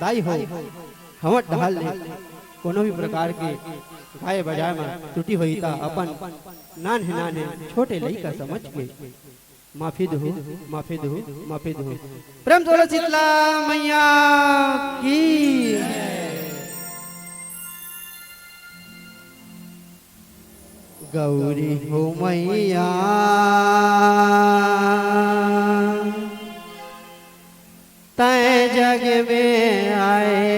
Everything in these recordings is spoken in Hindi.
दाई हो हमर ढाल ले कोनो भी प्रकार के गाय बजाय में त्रुटि हुई ता अपन नाने छोटे लइका समझ के माफी दो माफी दो माफी दो। प्रेम जोर शीतला मैया की। गौरी हो मैया तै जग में आए,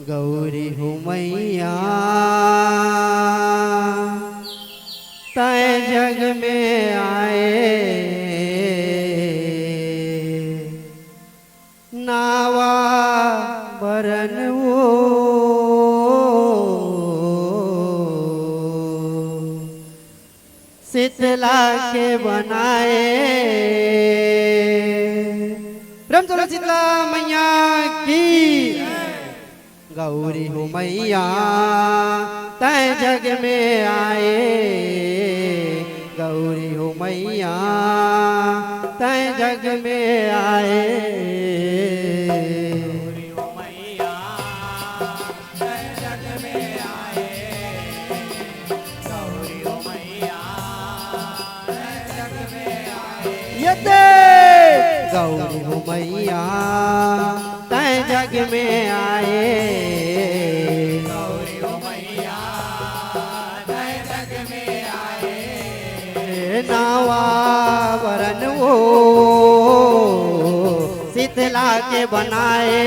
गौरी हो मैया तै जग में आए, नावा बरन वो शीतला के बनाए। प्रेम चलो शीतला मैया की। गौरी हो मैया तै जग में आए, गौरी हो मैया तै जग में आए, गौरी हो मैया तै जग में आए, गौरी हो मैया तै जग में आए। यते गौरी हो मैया तै जग में आए, गौरी हो मैया तै जग में आए, नावा वरन वो शीतला के बनाए,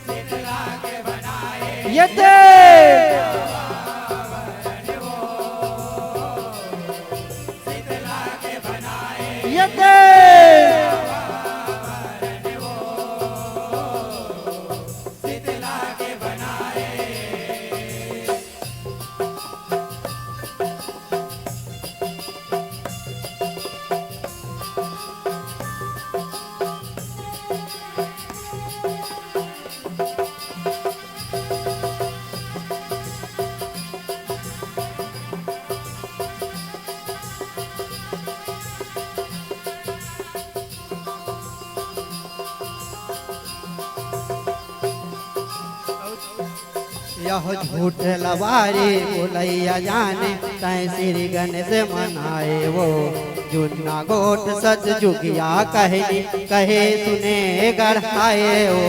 शीतला के बनाए। यते शीतला के बनाए। यते शीतला के बनाए। यह झूठ लवारी बोलैया जाने तै श्री गणेश मनाए, वो जुन्ना गोट सच जुगिया कहनी कहे सुने गढ़ाए, वो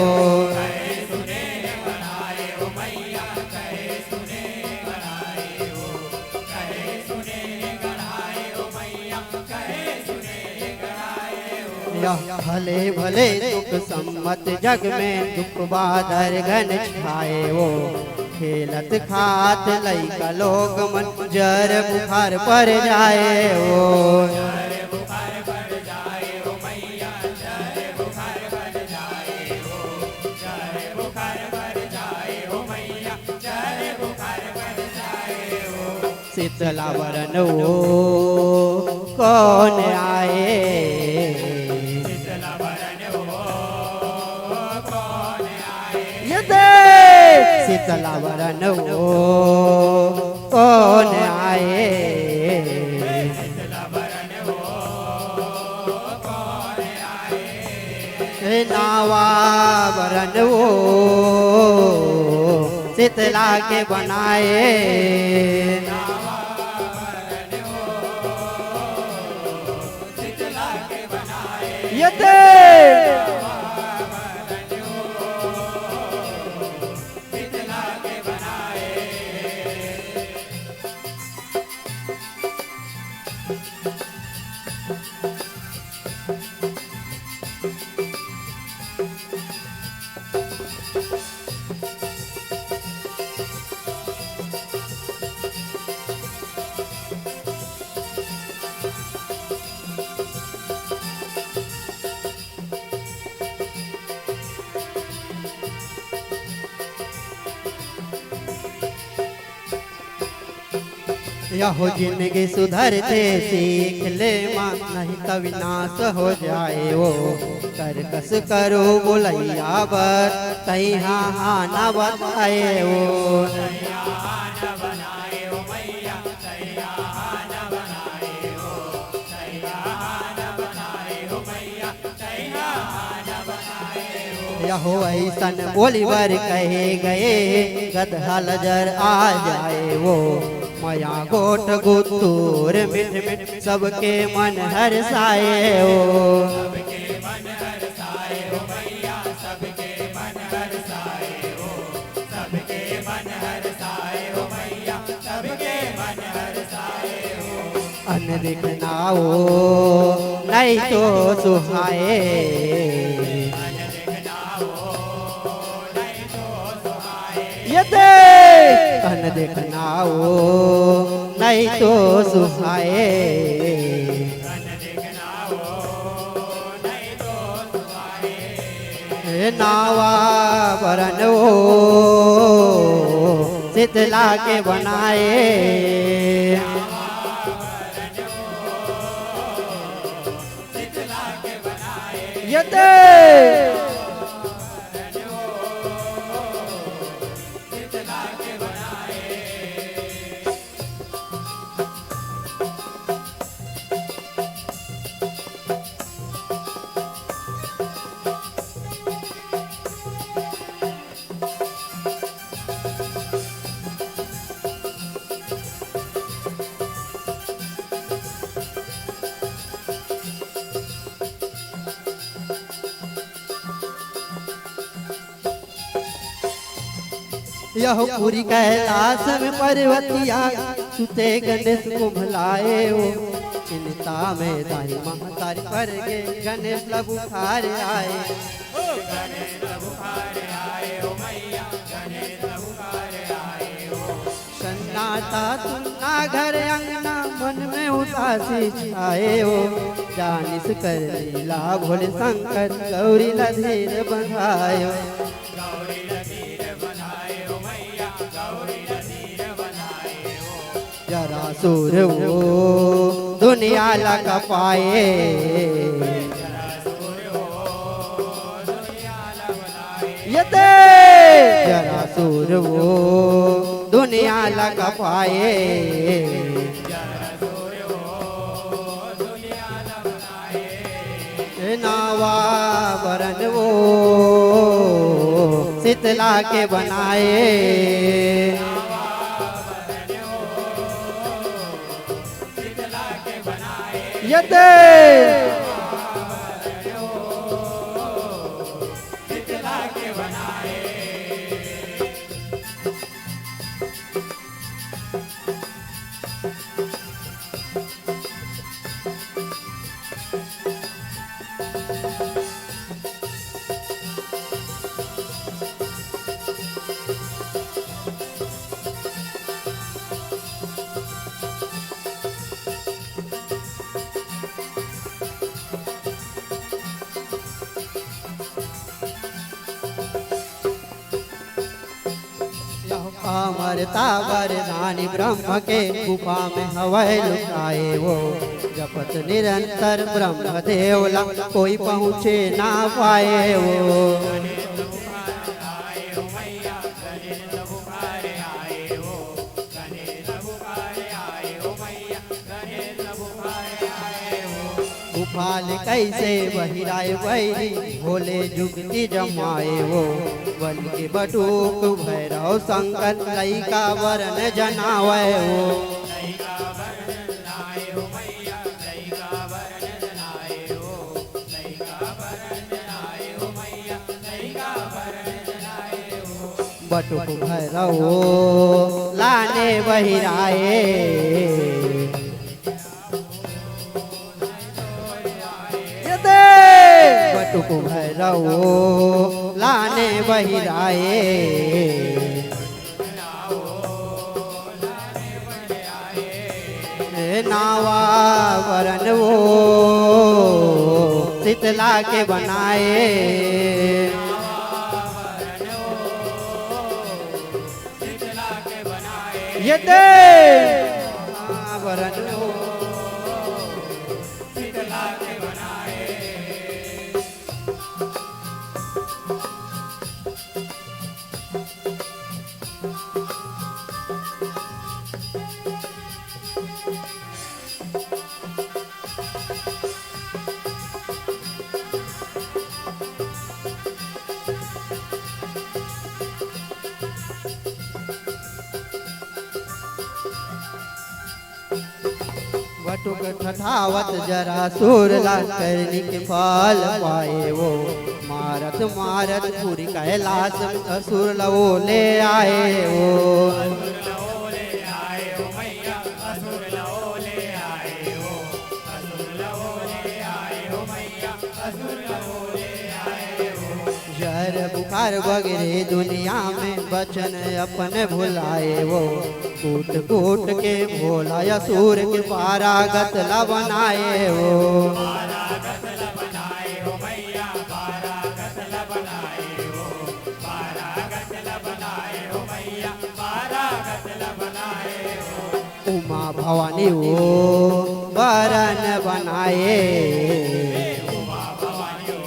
यह भले भले दुख सम्मत जग में दुख बादर घन छाए, वो खेलत खात लइका लोग मन जर बुखार पर जाए, वो शीतला वरन वो कौन आए, शीतला वरन वो कौन आए, नावा वरन वो शीतला के बनाए, यते यहो जिंदगी सुधरते सीख ले माँ, नहीं तो विनाश हो जाए वो। कर कस करो बोलैया बर, तई हाँ न बताए वो। यहो ऐसन बोली बर कहे गए, गदहा लजर आ जाए वो। मया गोट गुतूर मिठ मिठ, सबके मन हर्षाए वो। अन दिखनाओ नहीं तो सुहाए, ये देख अन देखनाओ नहीं तो सुहाए। नावा बरन वो शीतला के बनाए, ये देख यह पूरी कैलाश में पर्वतिया, सुते गणेश को भुलाए हो। चिंता में दाई महतारी पर गे, गणेश लबु खार आए। सन्नाटा सुनना घर अंगना, मन में उदासी आए हो। जानिस कर लीला भोले शंकर, गौरी लधीर बंधायो। जरासुर वो दुनिया लगा पाए, ये देख जरासुर वो दुनिया लगा पाए। नावा बरन वो शीतला के बनाए, ये देख अमरता वरदानी ब्रह्म के, गुफा में हवै लुकाए वो। जपत निरंतर ब्रह्म देवला, कोई पहुँचे ना पाए वो। गुफाल कैसे बहिराए बैरी, भोले जुगती जमाए वो। बल के बटूक भैरव शंकर, लइका वरन जनावे वो। बटुक भैरव लाने बहिराए, बटुक भैरव लाने बहिराए। नावा वरन वो शीतला के बनाए, ये देख वरन वो शीतला के बनाए वटुक तथावत जरा सूरला करनी के फल पाए वो मारत मारत पूरी कैलाश में असुर लवो ले आए वो असुर लवोले आए हो मैया असुर लवोले आए हो असुर लवोले आए हो मैया असुर लवोले आए हो जर बुखार वगैरह दुनिया में बचन अपन भुलाए वो कूट कूट के भोला असुर के पारागत ला बनाए वो पारागत ला बनाए हो मैया पारागत ला बनाए हो पारागत ला बनाए हो मैया पारागत ला बनाए हो उमा भवानी वो वरन बनाए उमा भवानी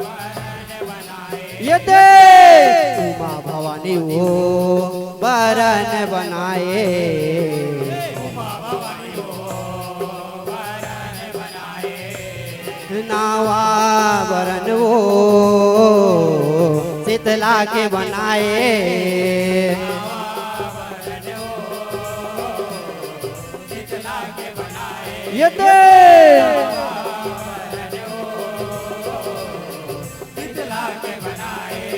वरन बनाए ये दे उमा भवानी वो वरन बनाए उमा भवानी वरन बनाए नावा वरन वो शीतला के बनाए शीतला के बनाए ये दे शीतला के बनाए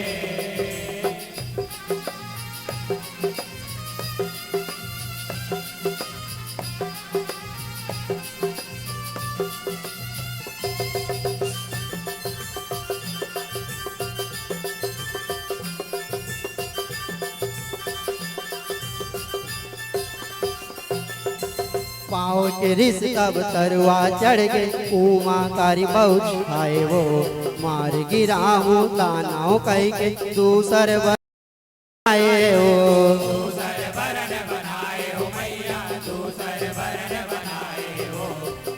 पाँव के रिस कब तरुआ चढ़ गए उमा कारी बहुत खाए वो मार गिरा हूँ तानाओं कह के दूसर बनाए वो दूसर वरण बनाए हो मैया दूसर वरण बनाए हो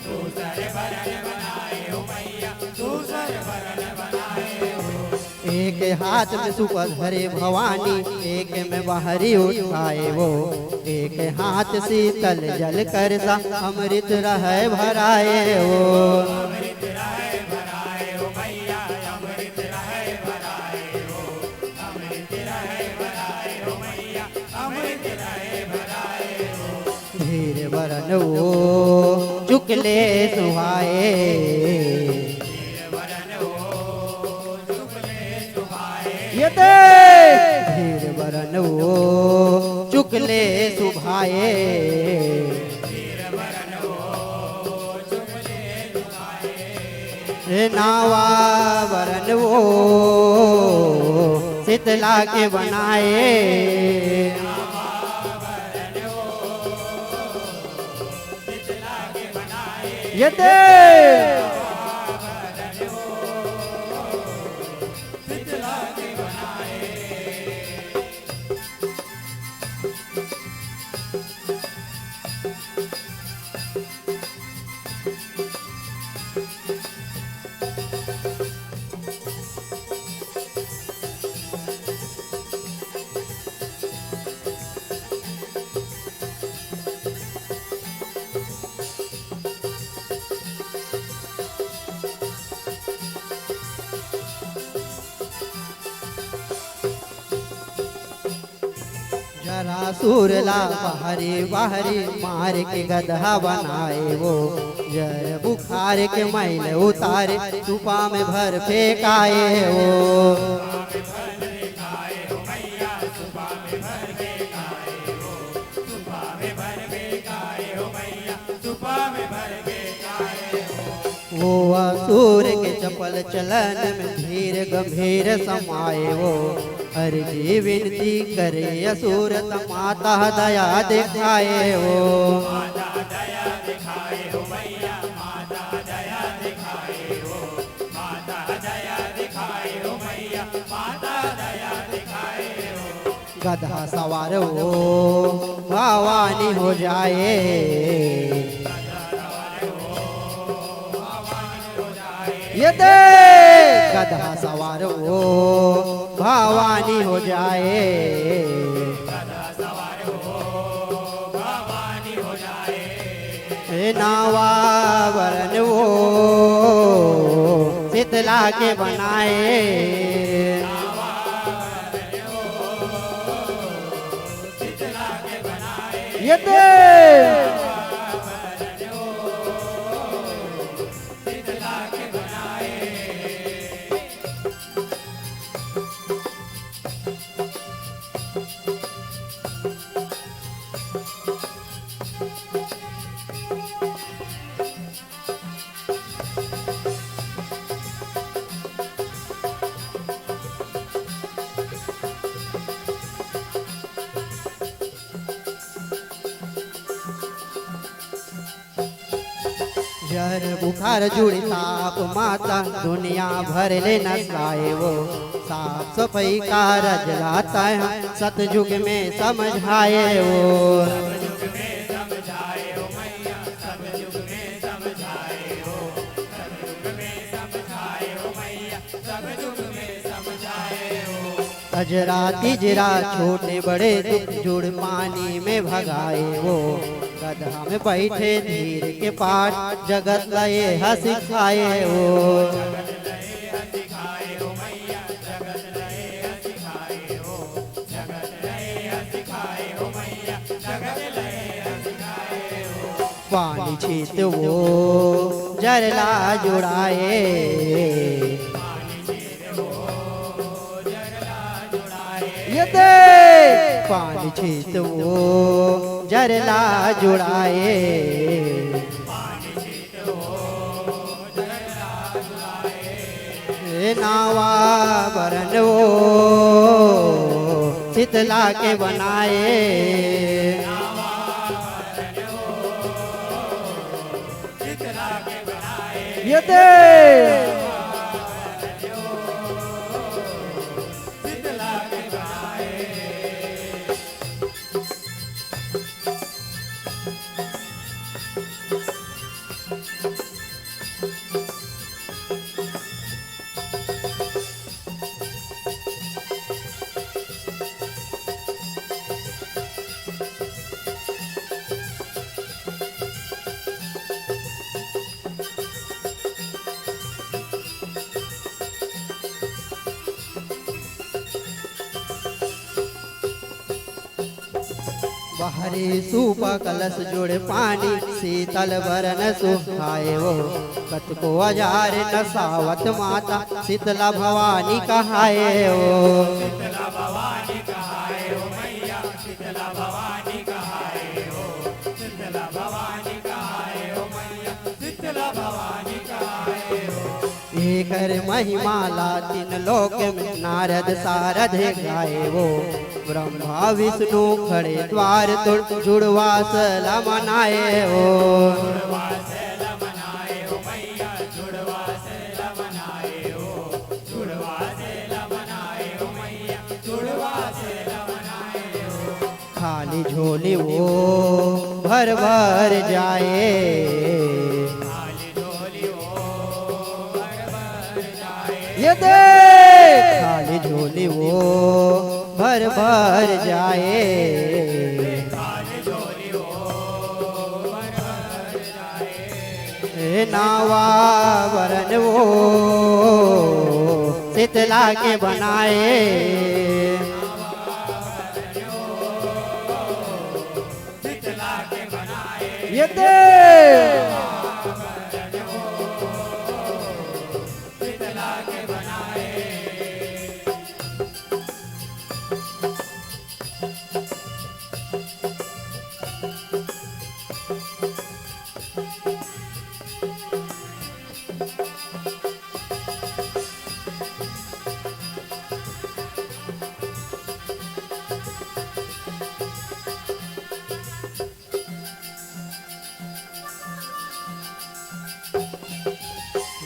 दूसर वरण बनाए हो मैया दूसर वरण बनाए हो एक हाथ में सुपल धरे भवानी एक में बाहरी उठाए वो एक हाथ शीतल जल कर सा अमृत रहे भराए वो अमृत रहे भराए हो मैया अमृत रहे भराए हो अमृत रहे भराए हो मैया अमृत रहे भराए हो धीर वरन वो चुकले सुहाए वरण हो चुगले सुभाए ये दे धीर वरन वो चुकले सुभाए वरण हो चुगले सुभाए नावा वरन वो शीतला के बनाए शीतला के बनाए ये दे शीतला के बनाए जरा सूरला बाहरी बाहरी मार के गधा बनाए वो जर बुखार के मैल उतारे सुपा में भर फेंकाए वो वो असुर के चपल चलन में धीर गंभीर समाये वो अर्जी विनती करे असुर त माता दया दिखाए वो गधा सवार वो भवानी हो जाए। ये दे गधा सवार हो भवानी हो जाए। नावा वरन वो शीतला के बनाए। ये दे जर बुखार जुड़ी ताप माता दुनिया भर ले नसाए वो। साफ सफाई का रज लाता है सतयुग में समझाए वो। अजरा तिजरा छोटे बड़े दुख जुड़ पानी में भगाए वो। गधा में बैठे धीर के पाठ जगत लये हंसी खाए वो। पानी छीत वो जरला जुड़ाए। ये दे पानी छीत वो जरला जुड़ाए। नावा बरन वो शीतला के बनाए। ये दे बाहरी सूप कलश जुड़ पानी शीतल बरन सुहाए वो। कत को हजार नसावत माता शीतला भवानी कहाए वो। एकर महिमा ला तीन लोक में नारद सारद गाए वो। ब्रह्मा विष्णु खड़े द्वार तुड़ जुड़वा सला मनाए वो। खाली झोली वो भर भर जाए। ये दे खाली झोली वो भर भर जाए। नावा वरन वो शीतला के बनाए। ये दे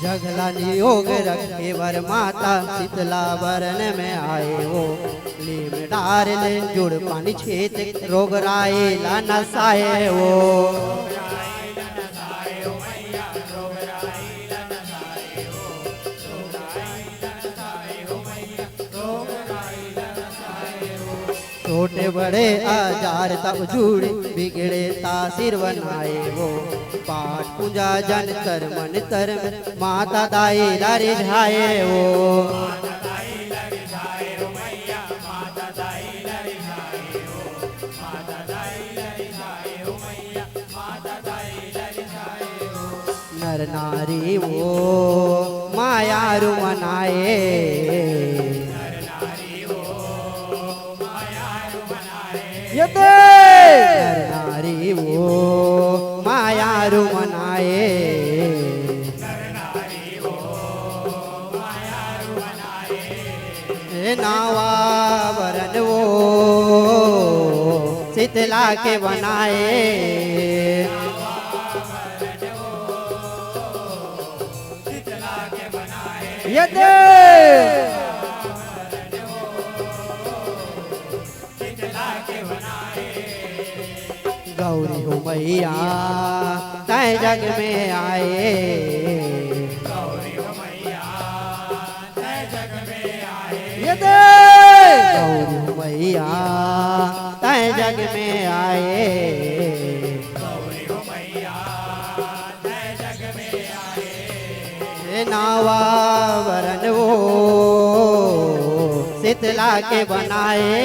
जगला नियोग रखे वर माता शीतला वरण में आए हो लीम डार ले जुड़ पानी छेत रोग राय ला नसाए हो छोटे बड़े आजार तब जुड़े बिगड़े तासिर बनाए वो पाठ पूजा जन कर मन तर माता दाई लारे झाए वो नर नारी वो मायारु मनाए यते नर नारी वो मायारु मनाए नावा वरन वो शीतला के बनाए यते गौरी हो मैया तय जग में आए गौरी हो मैया तय जग में आए यते गौरी हो मैया तय जग में आए गौरी हो मैया तय जग में आए नावा वरन वो शीतला के बनाए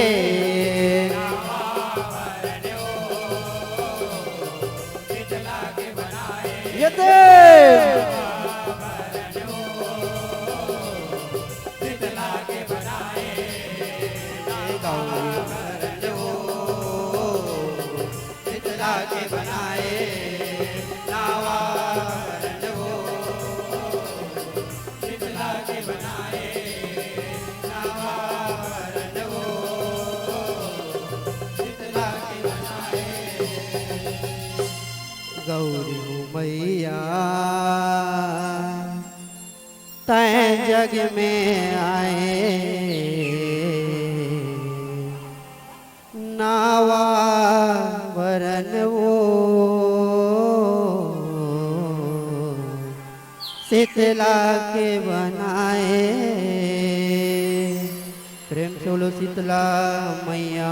यते शीतला के बनाए गौरी वरन वो शीतला के बनाए नावा वरन वो शीतला के बनाए नावा वरन वो शीतला के बनाए गौरी मैया तय जग में आए नावा वरन वो शीतला के बनाए प्रेम से बोलो शीतला मैया